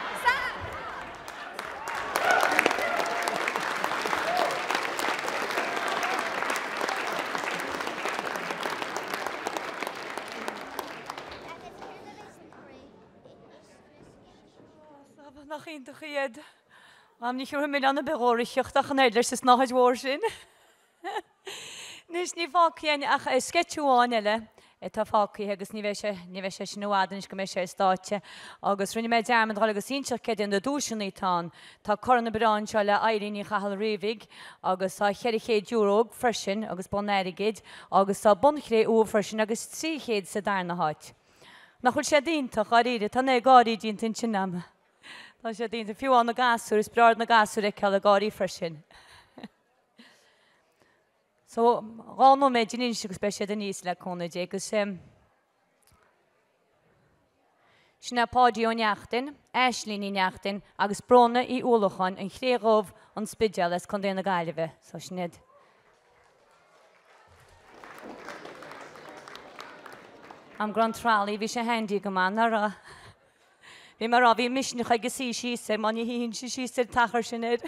Nach ein toch iad. Am ni siwr hymyd an y Oireachtas ach yn edrych sy'n nach ydwar sy'n. Nes ni fácian ach sketchúáin eile tá fácaí agus ní bheith sé sin nóádan go mé sé státe agus rinne méid dearmad agus inseach cé an do dúisinaí tá corna beráin seo le éiríní chahall riomhig agus tá €100 freisin agus bonérigid agus tá bunchré freisin agus 300 sa darna háit. Nach chuil sé díntaach á riide tá é gáí dínta sin am. Tá sé dínta fiúán na gasú is breard na gasú ag ceall a gáí freisin. So, ráno méid in inseach speisiad an níos le cóna dé, agus sinna pádí ó neachtain, eislín í neachtain, agus brona í úlachan an chréagómh an spideal as chun déana gaiileh, so sinad. Am Grand Trally, bhí sé handy go man, ara. Bhí mar bhí misneach agus síse, man í hín síse tachar sinad.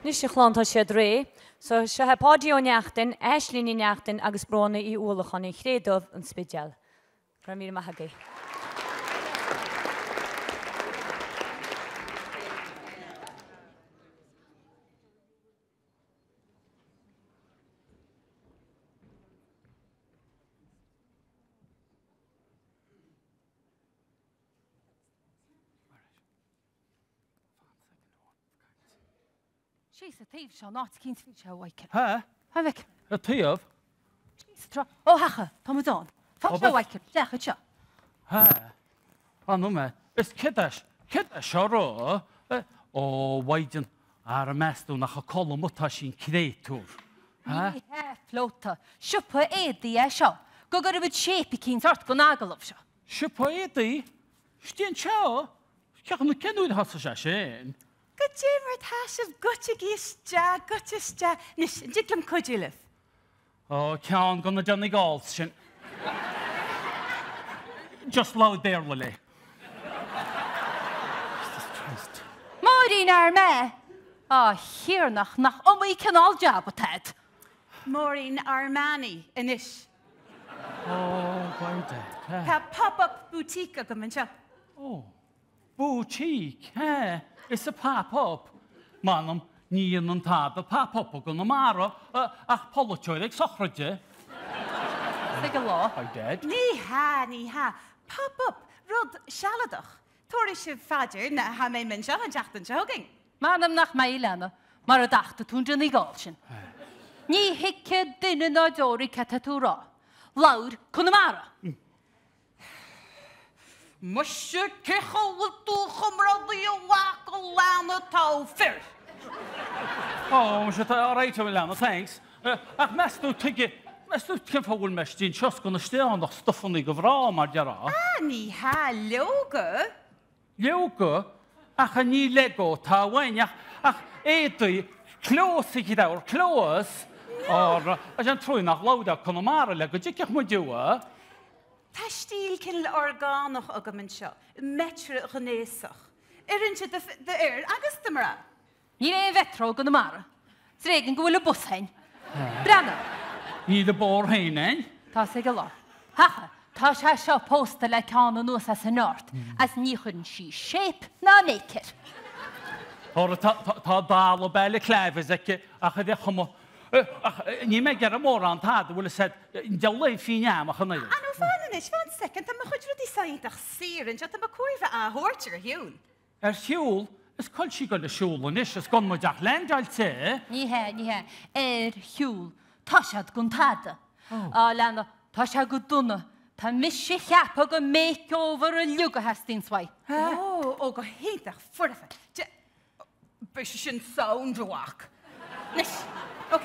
Nis sé chlánta sé ré, so se ha pádío neachtain, eislíní neachtain agus brona í úlachan í chrédómh an spideal. Gra mí maithagaí. She's a thief, shall not keen to show Wyken. Ha? Havik. A thief? Oh, hacha, Thomason. Fuck show Wyken. Deich it. Ha? Anu me, is kiddash ro. Oh, Wyden, ar a mestu nach a column mutashin creator. Ha? Flota. Shupa edi show. Go go with shapey keen sort go nagal of show. Shupa edi? Stien chao? Kach nu kenu in hasa shashin. Good Jimmer Tash of Gutchigista, Nish, Jicklum Kudulif. Oh, can't gonna Johnny Galls. Just loud there, Lily. Maureen Arme. Hiarnach nach omí canál jab a tad. Maureen Armani inis. Bheirt. Tá pop-up boutique a go man seo. Boutique, is a pop-up. Manam, níon an tab a pop-up go na mara ach politeoir ag sochraide. Sig a lá. Ní ha. Pop-up, rud sealadach. Tóir se fadir na ha mé man seo a deachtan se hoging. Manam nach mé lena, mar a dachta tún dyn i gáil sin. Ní hice duine ná dóri catatúrá. Laud cwn mara. Musje kechel tú chumradí a wach a lana tá fir. Se tá áráite bhfuil lena, thanks. Ach meú cin fáhfuil meis dín seos go na steánach stofannaí go bhrá mar dearrá. Ní ha leoga. Leoga ach a ní legó tá bhaine ach édaí clósaí í dáir clós a an trúinach láda chun mara le go ddíceach mu dúa. Tá stíl cin orgánach a go man seo, metre gnéasach. Irin se de agus dymra. Ní é vetro go na mara. Srégan go bhfuil a bus hain. Brenna. Ní de bór hain, Tá sig a lá. Hacha, tá se seo pósta le ceanna nuas as an náirt, as ní chun sí shape ná naked. Tá dála beile cléfis ach a chum ní me gar mór an tá bhfuil said deala fíneamach an éidir. Anú fáis, fan second, tá chud rudí saintach sírin, se tá cuairfa a hórtir hiún. Siúl is coil sí go le siúlan is gon mu deach lendáil te. Ní hiúl, tá sead gon tada. Lena, tá se go duna, tá mis sé cheappa go makeover a liuga hastín swai. Ó go héintach furfa. Be sin soundwach. Nis, ok.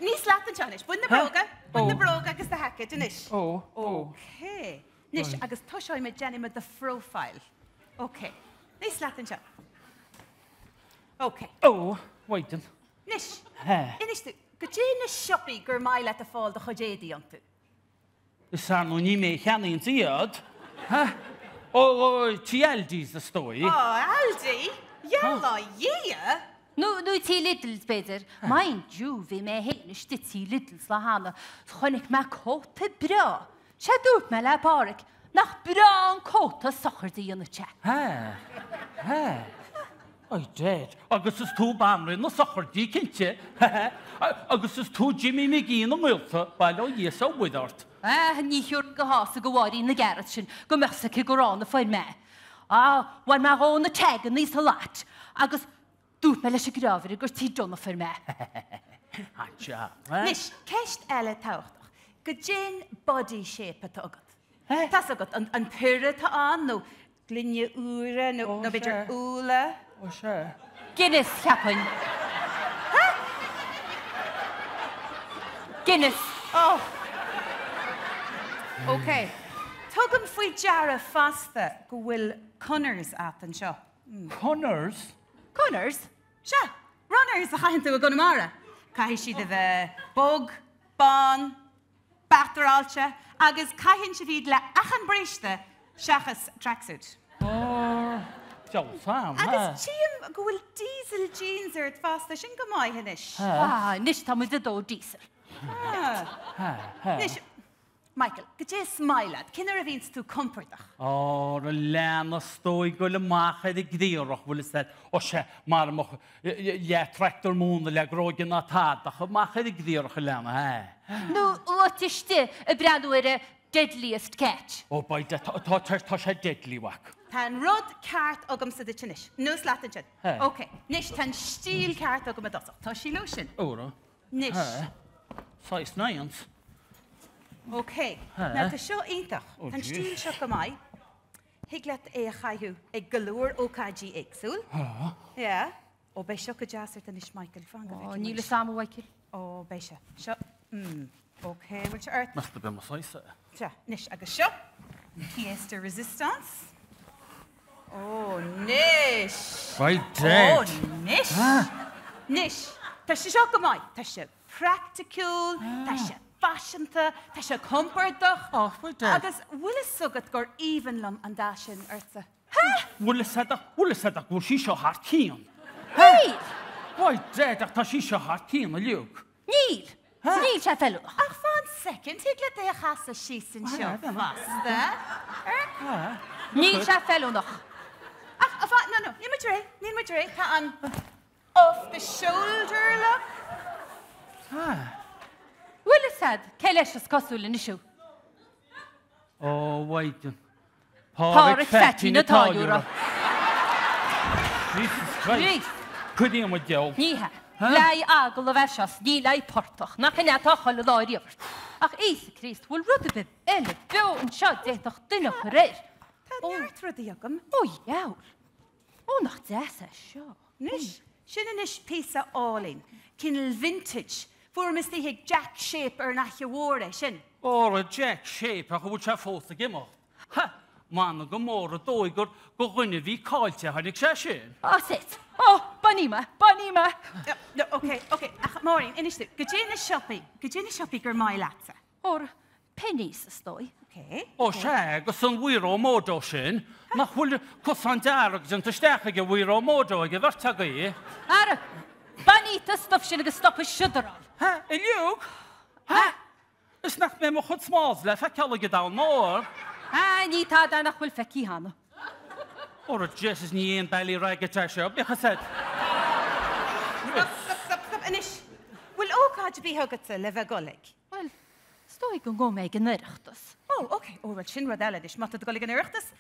Nís laat an Janis, bun na broga agus the hacket inis. Ok. Nis, agus tuisoi me Jenny me the profile. Ok. Nís laat an Jan. Ok. Waitin. Nis, inis tu, go dé na siopi gur mai let a fáil de chodédi an tu. Is nó ní mé cheanaíon tíad? Tíaldís a stoi. Aldi? Yalla, yeah. Nu tí littles beidir, main dú vi mé hénis de tí littles le hána, chonig me cóta bra. Se dút me le páric, nach bra an cóta sochardí an te. Dead. Agus is tú bamrin na sochardí cinnte. Agus is tú Jimmy McGee na multa bail ó dhéas ó bhuidart. Ní hiúr go hása go bháirí na garad sin, go measa ci go rána fáil me. Bhain me rá na tegan níos a lát, agus dút me leis a grafir gur tí donna fyr me. Nis, ceist eile táchtach, go djin body shape at agad. Tas agad, an pyrra tá an, no glynne úra, no beidir úla. Guinness cheapain. Guinness. Ok. Tugam fwy jara fasta go bhfuil cunners at an seo. Connors? Cunners? Se, runners a chaint a gonamara. Cai si de bheith bog, ban, bataralcha, agus caihin si fyd le achan briste seachas tracksuit. Sam, agus tíam go bhfuil diesel jeans ar fasta sin go mai hanis. Nis tá mu a dó diesel. Nis, Michael, go dé smailad, cinnar a víns tú comportach. A lena stoi go le macha de gdíorach bhfuil said se mar le tractor múna le grógin na tádach macha de gdíorach lena. Nú ótiste a breadúire deadliest catch. Baid tá sé deadlíhaach. Tá rud ceart agam sa de tinis. Nus latin sin. Ok, nis tá stíl ceart agam a dosach. Tá sí losin. Óra? Nis. 6 9. Ok, na tá seo intach. Tá stíl seo go mai. Higlet é a chaithú ag galúr OKG éagsúl. Ja, ó bei seo go jaasart an is Michael fan go. Níle samhaicil. Ó bei se. Seo. Ok, bhfuil se art. Masta be saoirse. Se, nis agus seo. Pièce de résistance. Oh, nis. Right dead. Oh, nis. Nis. Tá sé seo go mai. Tá sé practical, tá sé fashionta, tá sé comfortach. Right dead. Agus bhfuil is sugad gur even lam an dá sin arsa. Bhfuil said gur sí seo hart cían. Hey! Bhaid dead ach tá sí seo hat cían a liúg. Níl. Níl se felú. Ach fan second, hig le dé a chas a síos an seo fasta. Níl se felú nach. Ach, a fan, no, ní ma dre, tá an off the shoulder look. Bhfuil is sad, ce leis is cosúla nisisiú. Ó, bhaid. Páric fetí na táúra. Jesus Christ. Cudí am deol. Níthe. Lei agul a bheisias, ní lei portach, nach in etá choil a láiríomhart. Ach Ísa Christ, bhfuil rud a bib eile beo an seo déach duine go réir. Tá neart rudí agam. Ó, jaur. Ó, nach déasa seo. Nis, sin inis písa álín, cinil vintage, fuair mis dí Jack shape ar nach jawóra, sin. Ó, a Jack shape a bhúil se fósta gimach. Ha, mána go mór a dóigur go ghuine bhí cáilte hanig sé sin. Á, sit. Ó, baníma. No, okay, ach, Maureen, inis tú, go dé na siopi gur mai latsa. O'r pennies ystoi. Okay. Ó sé agus an bhuiir ó módó sin, nach bhfuil cosan dearach an tuisteach go bhuiir ó módó ag bhirrta gaí. Ara, banita stuff sin agus stop a siúdarán. Ha, i liúg? Ha? Is nach mé mo chud smás le fe ceala go dá mór. A, ní tá da nach bhfuil feicí hana. Ó a Jesus ní on bailí raige te seo, becha said. Stop, inis. Will ócáid bí hagata le bheith golig? Wel, stoi go go méid gan Oireachtas. Oh, okay. Ó, well, sin rud eile is, mata golig an Oireachtas.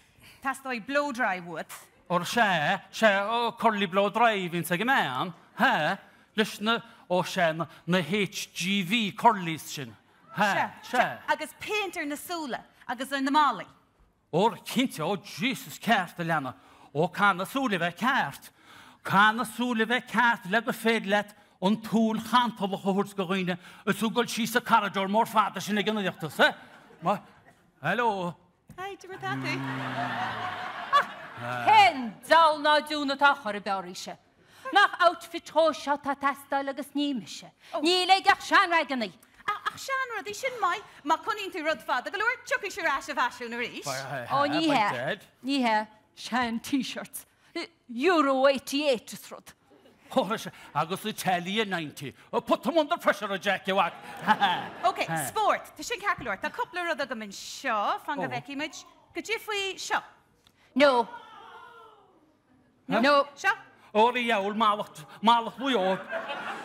Tá stoi blow dry wood. Ó sé ó corlí bló dráhín sa go méan, ha, leis na ó sé na HGV corlís sin. Ha, sé. Agus painter na súla, agus an na málaí. Ó cinnte ó Jesus ceart a leanna, ó cána súla bheith ceart. Cána súla bheith ceart le go féad leit an túl chantal a chuhúrt go ghoine, a súgail sí sa carador mór fada sin ag Oireachtas, eh? Hello. Hi, do you tatu? Hen dal ná dúna tá chor a bearíise. Nach outfit tro seo tá testáil agus níimiise. Ní le gach sean raigenaí. Ach, sean rud, sin mai, ma conín tú rud fada, go leir tuci sé rás a bhaisiú na rís. Ó, níthe, sean t-shirts. Euro 88 is rud. Agus i telly a 90. Put them under pressure a Jack you Okay, sport. Tá sin cacalúir, tá coppla rud agam in seo, fan go bheici muid. Go dtí faoi seo? No. No. Seo? Óri jaul málacht bhui ó.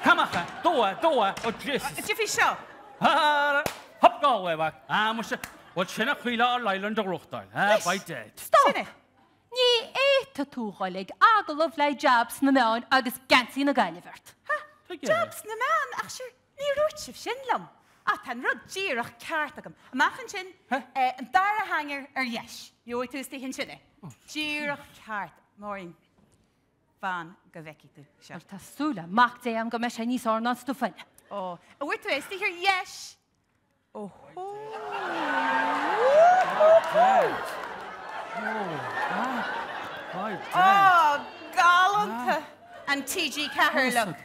Camacha, dóa, ó Jesus. Go dtí faoi seo? Hop gáwe bach. Musa, wat sinna chuile ar leiland a ruchtáil. By dead. Stop. Ní éta túchaig agalh le jobs na meáin agus gansaí na gaiile bhirt. Jobs na meán, ach siúr, ní rúit sibh sin lam. Tan rud díreach ceart agam. Amachchan sin, an dara hanger ar yes. Jó tús tí hin sinne. Díreach ceart, Maureen. Fan go bheici tú seo. Tásúla, mac dé am go me sé níos orna stúfaine. Ó, a bhfuir tú éis tí hir yes. Oh. Oh, galanta. An TG Cahir look.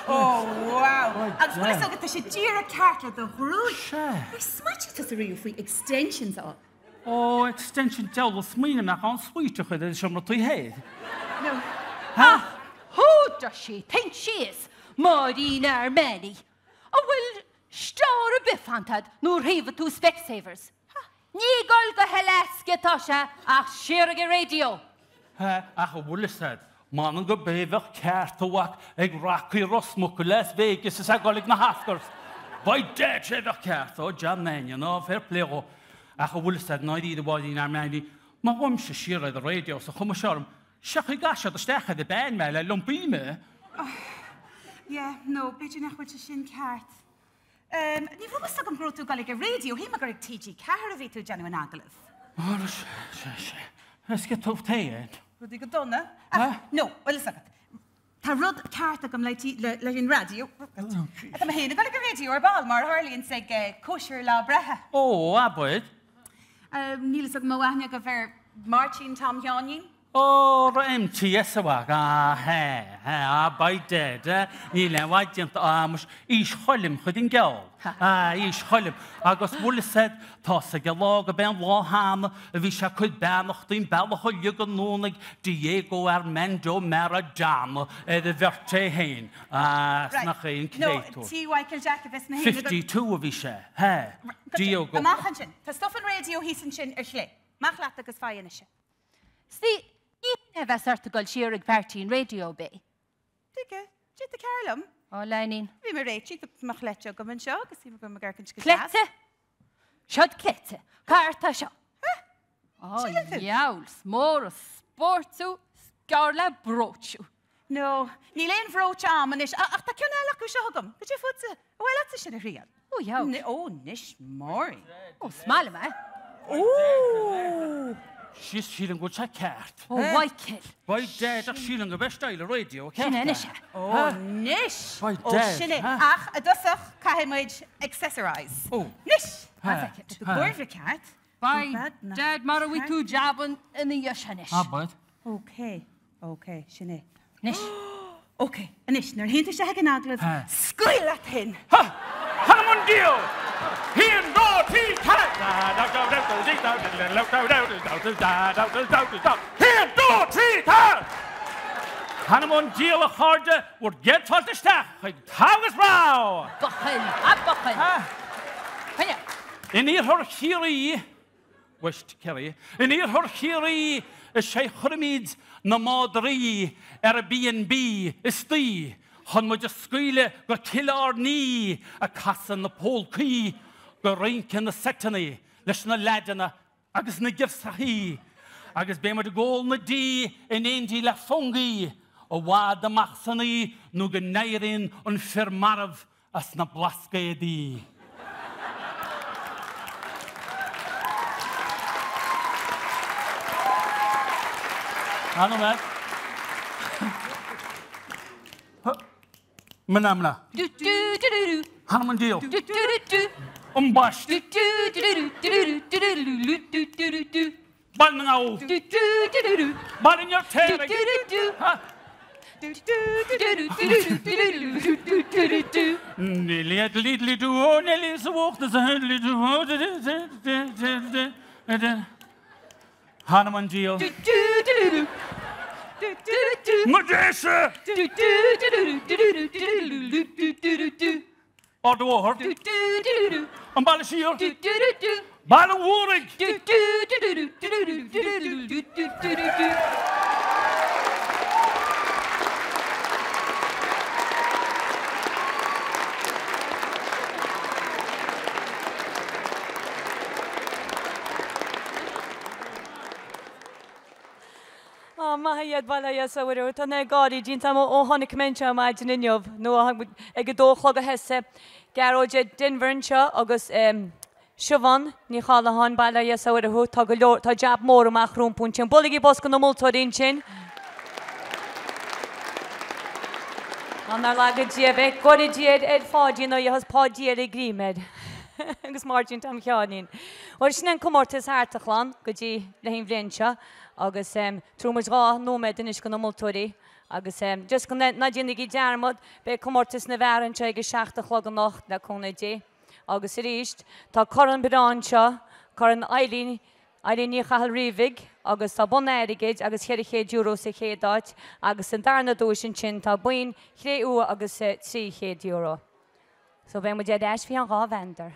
Oh, wow. Agus bhfuil agad tá sé díreach ceart le do hrúid. Is smaite tas a riú faoi extensions á. Ó, extension deall smíine meach an svíte chuid is sem tú héad. No. Húda sí, think síos, Maureen Armeni. A bhfuil stór a bifantad núr híomh tú Specsavers. Ní gáil go helasce tá se ach siar go radio. Ach a bhfuil said, mánan go béhah ceart amhac ag racaí Rosmuc go Las Vegas is a gálig na Haskars. By dead sé bheith ceart ó John Mannion ó fair play ó. Ach a bhfuil said náid iad Maureen Armeni, má bhaim se siar a radio sa chuma searm. Seach I gasio dy stecha dy ben me le lumpí me. Yeah, no, beidir nach bhfuil sin ceart. Ní bhfuil sa an brotú galig a radio, hí me gur TG Cahir a bhí tú Jenny an agalah. Ó, sé. Ys ge túf tein. Rudí go donna? No, well, is agad. Tá rud ceart agam le in radio. Tá héna galig a radio ar ball mar Harlíonn sag cóisiir lá brethe. Ó, a buid. Nílas ag mhaine go bhar Martin Tom Heánin. Oh, MTS awag. By dead. Níl waid diant mus ís cholim chudin gel. Ís cholim. Agus bhfuil said tá sa gelog a ben láham a bhí se chud benach dín bellach ligan nónig Diego Armando Maradona the verte hain. Snach ein knéitú. No, tí Michael Jacobs na 52 a bhí se. Diego. Amachan sin. Tá stuff an radio hísan sin slé. Mach leat agus fáinne se. Stí, ní bheits ar goil siar ag bheirt radio bé. Dige, dí a Carlam. Ó, Leinin. Bhí mar réití mach lete go man seo, agus bhí go mar garcin go Cléte? Siod cléte. Carta seo. Ó, jauls, móras, sportú, scarla brochú. No, ní léon bhróte am is ach tá ceanna eile go seogam. Go dtí futsa, bhfuil leta sin a riad. Ó, jaul. Ó, nis mórí. Ó, smála me. Ó! She's shieling good sa cart. Ó, Michael. By dead ach shieling a best style radio. Sinna nisha. Ó, nis. By Ó, dead. sinna. Ach, a dusach caiimiid accessorize. Oh. Nis. Ha. The bhirr cart. By dead mar a wí tú jaban in the yashanish. Bud. Okay, sinna. Nish. Okay, anis, nar hinta se hagan aglas. Scoil at hin. Hanamon deal! Here no tea cat! Here no tea cat! Hanamon deal a harde would get for the staff. Tagus brow! Bachel, a bachel. Hiya. In hier her chiri, West Kerry, in hier her chiri, is she churmid na madri, Airbnb, is die. Han moet je schuile go killar ní a casa na polki go reinke na setani leis na ledana agus na gifsahi agus be de gol na di in endi la fungi o wad the machsani nu go neirin on firmarv as na blaske di. Ano me? Manamla. Hanuman deal. Umbash. Balnao. Bal in your tail. Nearly at Lidley do, Nelly's walk the Handley do. Hanuman deal. Madessa! Or the war. And Balashir. Balawarig. Mahayad balaya saor ta na gadi din tam o honig mencha maidin injov no ag dóchlog a hesse garoje dinverncha agus Siobhan ní chala han balaya saor hu ta go ta jab mór amach rúmpuntin boligi bosco no multodin chin Anna laga diebe godi died ed fadi no has padi ed grimed agus margin tam chanin or snen Comórtas Sceitse go di le hin blencha agus trúmas rá nóiméad is go nóiméad agus just go na dinnig dearmod be Comórtas na bheirt agus 7 nacht le chuna dé agus ríist tá choran beránseo choran Eileen ní chahal rivig agus tá bonéirigid agus €100 sa chéadáit agus an darna dúsin sin tá buin €3 agus €300. So bheith mu de deis fi an rá vendor.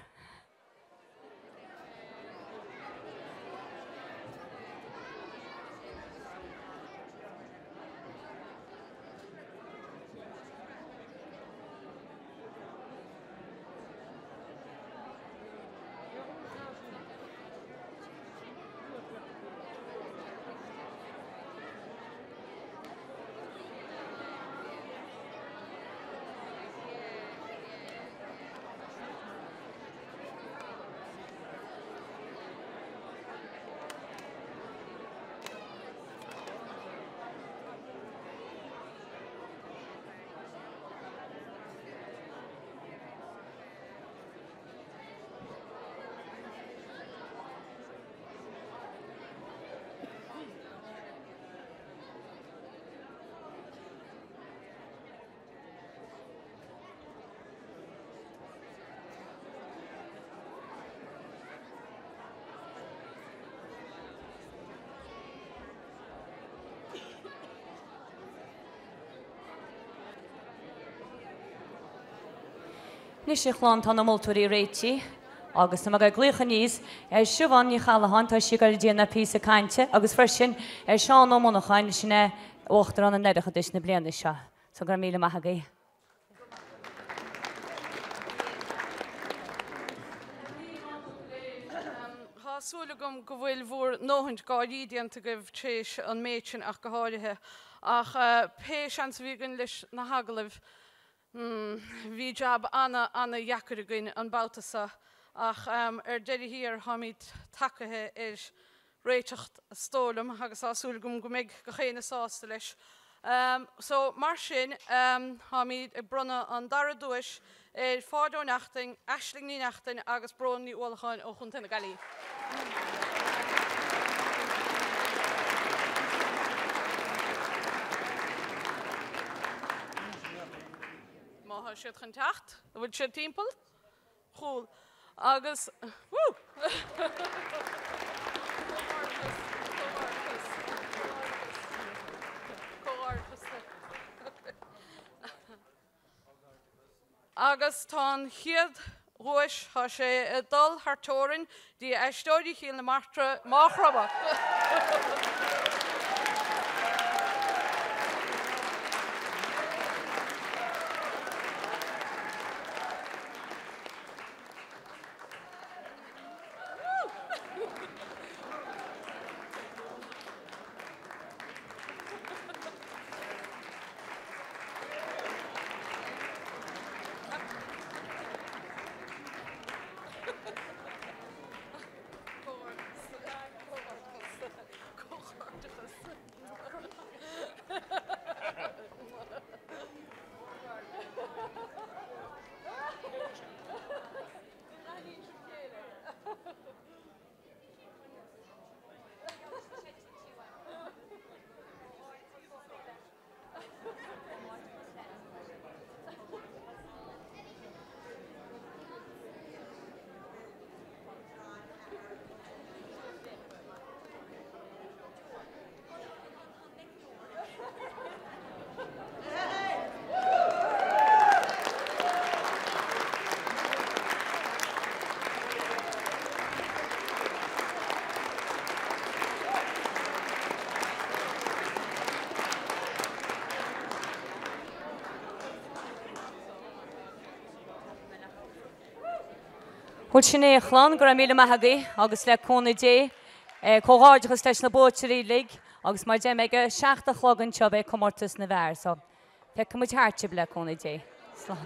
Nis sé chláán tá moltúí réití, agus na go glucha níos siúbhain í chalahan tá si gur déanana pí a chainte, agus freisin seán ómnachain sinna óchttar an neidecha is na bliana seo, so gur míle maithagaí. Súla gom go bhfuil bhór nóhaint gáidíanta go bh tréis an méidsin ach go háirithe ach péisians bhígann leis na hagalah bhí jab anna dhheacar againn an báltasa ach deidir hir hamid takathe réiteacht stólam agus súla gom go méid go chéine sásta leis. So mar sin hamid ag brunna an dara dúis fádó nachting, eisling ní nachting agus brón ní uolacháin ó chunta na galí. Má siad chun techt, bhfuil siad timppel? Chúl. Agus, agus tá chiad ruis há sé dul hartórin dí aisteoirí chéal na máchraba. Bhfuil sin é chláán gur míle maithagaí agus le cóna dé cóáidechas leis na bóitirí lig agus mar dé meige 7 chlogan seo bheith Comórtas na bheirt, so fe cumid háirte le cóna dé. Slán.